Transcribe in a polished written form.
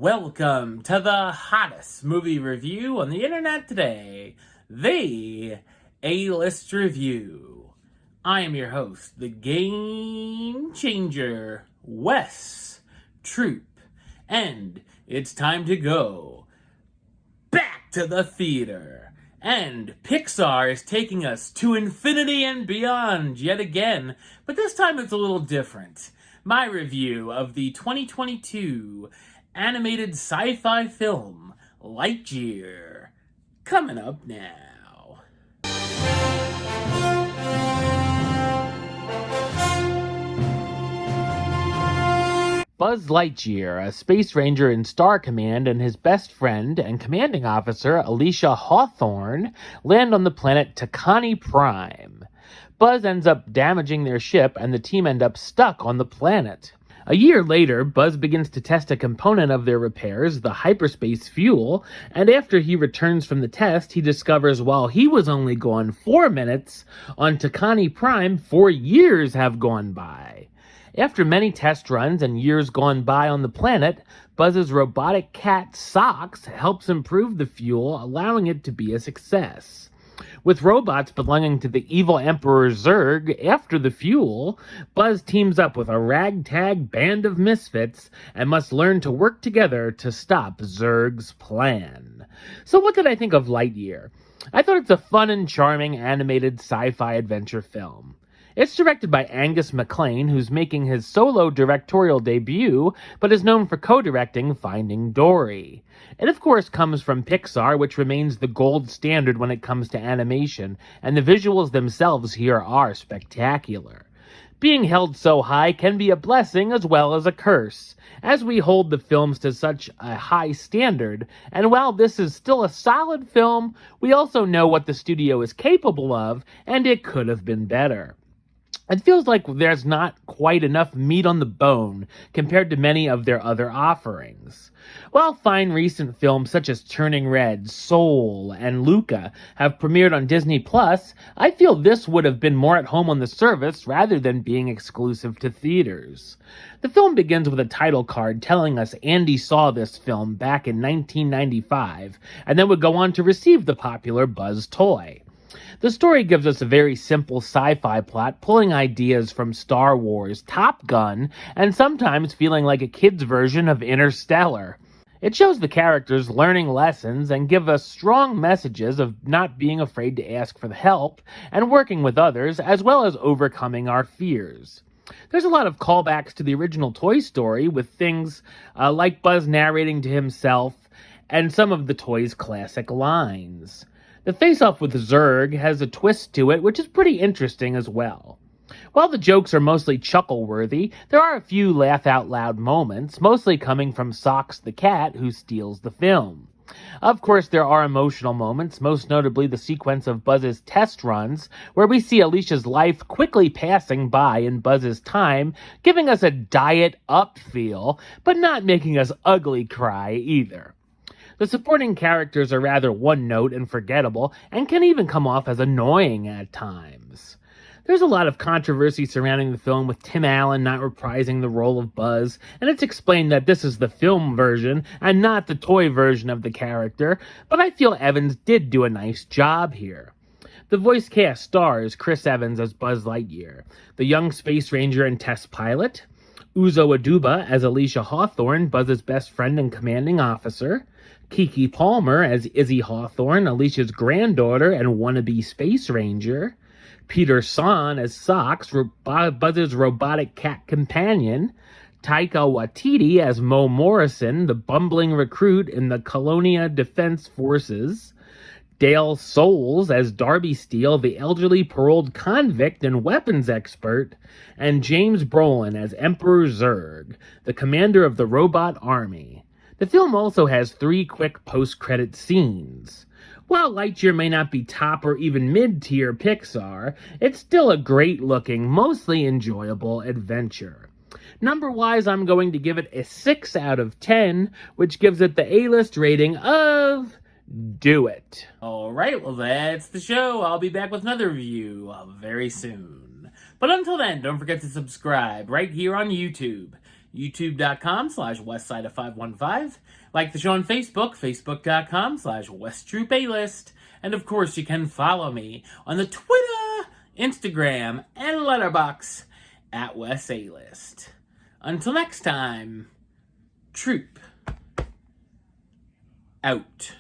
Welcome to the hottest movie review on the internet today, the A-List Review. I am your host, the Game Changer, Wes Troop, and it's time to go back to the theater. And Pixar is taking us to infinity and beyond yet again, but this time it's a little different. My review of the 2022 animated sci-fi film, Lightyear, coming up now. Buzz Lightyear, a space ranger in Star Command, and his best friend and commanding officer, Alicia Hawthorne, land on the planet Takani Prime. Buzz ends up damaging their ship, and the team end up stuck on the planet. A year later, Buzz begins to test a component of their repairs, the hyperspace fuel, and after he returns from the test, he discovers while he was only gone 4 minutes, on Takani Prime, 4 years have gone by. After many test runs and years gone by on the planet, Buzz's robotic cat, Socks, helps improve the fuel, allowing it to be a success. With robots belonging to the evil Emperor Zerg after the fuel, Buzz teams up with a ragtag band of misfits and must learn to work together to stop Zerg's plan. So what did I think of Lightyear? I thought it's a fun and charming animated sci-fi adventure film. It's directed by Angus MacLane, who's making his solo directorial debut, but is known for co-directing Finding Dory. It of course comes from Pixar, which remains the gold standard when it comes to animation, and the visuals themselves here are spectacular. Being held so high can be a blessing as well as a curse, as we hold the films to such a high standard, and while this is still a solid film, we also know what the studio is capable of, and it could have been better. It feels like there's not quite enough meat on the bone compared to many of their other offerings. While fine recent films such as Turning Red, Soul, and Luca have premiered on Disney+, I feel this would have been more at home on the service rather than being exclusive to theaters. The film begins with a title card telling us Andy saw this film back in 1995, and then would go on to receive the popular Buzz toy. The story gives us a very simple sci-fi plot, pulling ideas from Star Wars, Top Gun, and sometimes feeling like a kid's version of Interstellar. It shows the characters learning lessons and give us strong messages of not being afraid to ask for help and working with others, as well as overcoming our fears. There's a lot of callbacks to the original Toy Story, with things like Buzz narrating to himself and some of the toy's classic lines. The face-off with Zerg has a twist to it, which is pretty interesting as well. While the jokes are mostly chuckle-worthy, there are a few laugh-out-loud moments, mostly coming from Socks the cat, who steals the film. Of course, there are emotional moments, most notably the sequence of Buzz's test runs, where we see Alicia's life quickly passing by in Buzz's time, giving us a diet-up feel, but not making us ugly cry either. The supporting characters are rather one-note and forgettable, and can even come off as annoying at times. There's a lot of controversy surrounding the film, with Tim Allen not reprising the role of Buzz, and it's explained that this is the film version and not the toy version of the character, but I feel Evans did do a nice job here. The voice cast stars Chris Evans as Buzz Lightyear, the young space ranger and test pilot, Uzo Aduba as Alicia Hawthorne, Buzz's best friend and commanding officer, Kiki Palmer as Izzy Hawthorne, Alicia's granddaughter and wannabe space ranger, Peter Son as Socks, Buzz's robotic cat companion, Taika Waititi as Mo Morrison, the bumbling recruit in the Colonia Defense Forces, Dale Soules as Darby Steele, the elderly paroled convict and weapons expert, and James Brolin as Emperor Zerg, the commander of the robot army. The film also has 3 quick post-credit scenes. While Lightyear may not be top or even mid-tier Pixar, it's still a great-looking, mostly enjoyable adventure. Number-wise, I'm going to give it a 6 out of 10, which gives it the A-list rating of do it. Alright, well that's the show. I'll be back with another review very soon. But until then, don't forget to subscribe right here on YouTube. youtube.com/westside515. Like the show on Facebook, facebook.com/westtroupealist. And of course, you can follow me on the Twitter, Instagram, and Letterboxd at WesAlist. Until next time, Troop out.